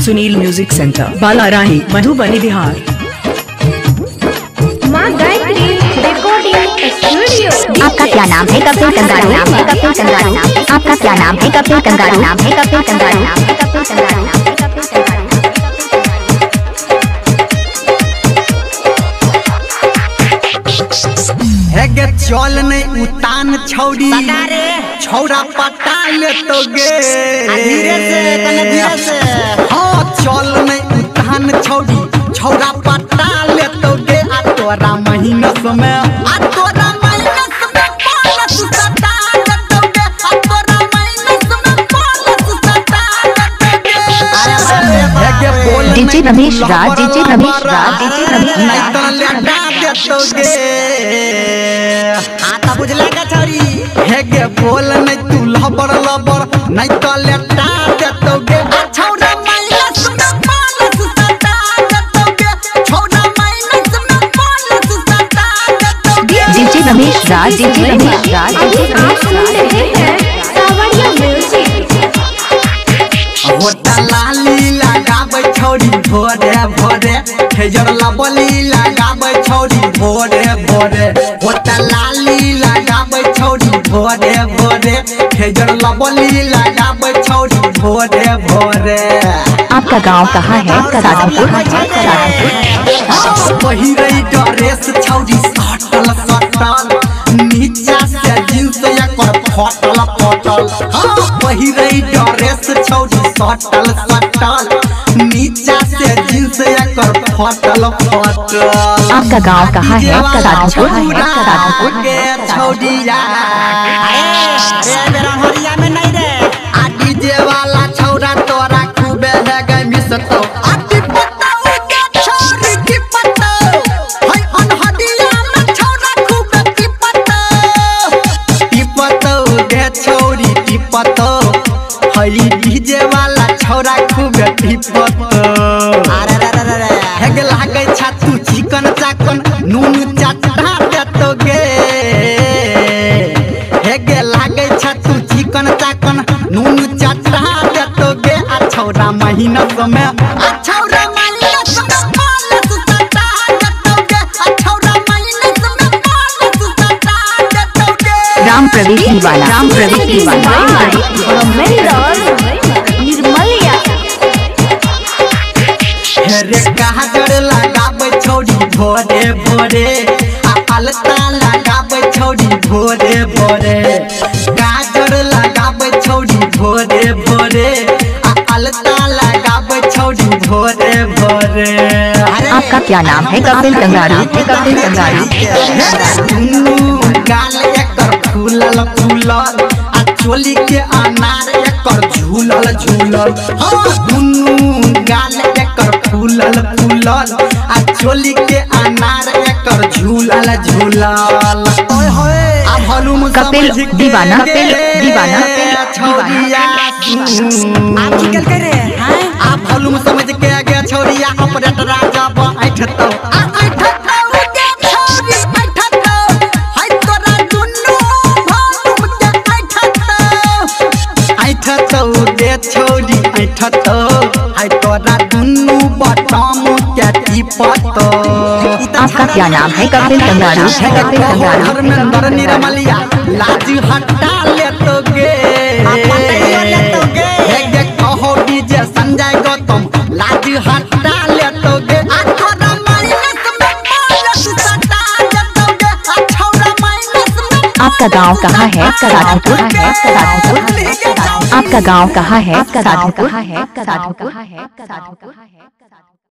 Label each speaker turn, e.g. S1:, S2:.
S1: Sunil music centre, Balarahi, Madhubani, Bihar.
S2: माँ Gayatri recording studio.
S3: आपका क्या नाम है? कपिल कंगारू नाम है। कपिल कंगारू आपका क्या नाम है? कपिल कंगारू नाम है। कपिल कंगारू नाम है। कपिल कंगारू नाम है। कपिल कंगारू
S4: हेगे चल नहीं उतान छौड़ी छौड़ा पटा ले तो गे धीरे से हाँ चल नहीं उतान छौड़ी छौड़ा पटा ले तो गे आ तोरा महीनस में आ तोरा महीनस में पालस सटा ले तो गे आ तोरा महीनस में पालस सटा ले तो गे हेगे बोल
S3: डीजे रमेश राज, डीजे रमेश राज, डीजे रमेश
S4: नहीं तो लेटा दे तो गे आता बुझला का छौरी हेगे बोल नहीं तू लबर लबर नहीं तो लेटा दे तो गे छौड़ा माइनस में पालस सटा दे तो गे छौड़ा माइनस में पालस सटा दे तो गे
S3: डीजे रमेश राज, डीजे रमेश राज, डीजे
S2: आप सुन रहे हैं सावरिया म्यूजिक।
S4: होटा लाली लगाबै छौरी भोरे भोरे खेजर लबली लगाबै छौरी भोरे भोरे होटा लाली लगाबै छौरी भोरे भोरे खेजर लबली लगाबै छौरी भोरे भोरे।
S3: आपका गांव कहाँ है? राधनपुर।
S4: पहिरै ड्रेस छौरी सटल सटल नीचा से जींस एकर फटल फटल पहिरै ड्रेस छौरी सटल सटल नीचा से जींस एकर फटल फटल।
S3: आपका गांव कहाँ है? राधनपुर
S4: के छौड़िया रे मेरा हरिया में नहीं रे आ डीजे वाला छौड़ा तोरा खूबे है गई मिसतो आ टिपतो के छौरी टिपतो हई अनहदिया में छौड़ा खूबे टिपतो टिपतो के छौरी टिपतो हई डीजे वाला छौड़ा खूबे टिपतो। अरे रे रे हेगे लागे छातू चिकन चाकन नून चटा देतो गे हेगे लागे छातू चिकन चाकन नून चटा देतो गे आ छौरा महीनस में आ छौरा महीनस में पालस सटा देतो गे आ छौरा महीनस में पालस सटा देतो गे।
S3: राम प्रवेश दीवाना, राम प्रवेश दीवाना,
S2: निर्मलिया
S4: हेरे काजर लगाबै छौरी भोरे भोरे आ अलता लगाबै छौरी भोरे भोरे काजर लगाबै छौरी भोरे भोरे आ अलता लगाबै छौरी भोरे भोरे।
S3: आपका क्या नाम है? कपिल कंगारू, कपिल कंगारू
S4: दुनू गाल एकर फूलल फूलल आ चोली के अनार एकर झूलल झूलल दुनू गाल एकर फूलल फूलल आ चोली के अनार एकर झूलल झूलल। ओए होए आ भलुम
S3: कपिल दीवाना, कपिल दीवाना
S4: छौरिया आप की गल करे हैं आ भलुम समझ के आगे छौरिया ऑपरेटर राजा ब ऐठतो आ ऐठतो के छौरी ऐठतो हाय तोरा दुनू भलुम के ऐठतो दे छौरी ऐठतो हाय तोरा दुनू बटम के टिपतो।
S3: आपका क्या नाम है? कपिल कंगारू, कपिल कंगारू
S4: धर्मेंद्र निर्मलिया लाज हटा ले तो गे हेगे कहो डीजे संजय गौतम लाज हटा ले तो गे आ तोरा माइनस में पालस सटा ले तो गे आ छौरा माइनस में।
S3: आपका गांव कहाँ है? राधनपुर। आपका गांव कहाँ है? राधनपुर।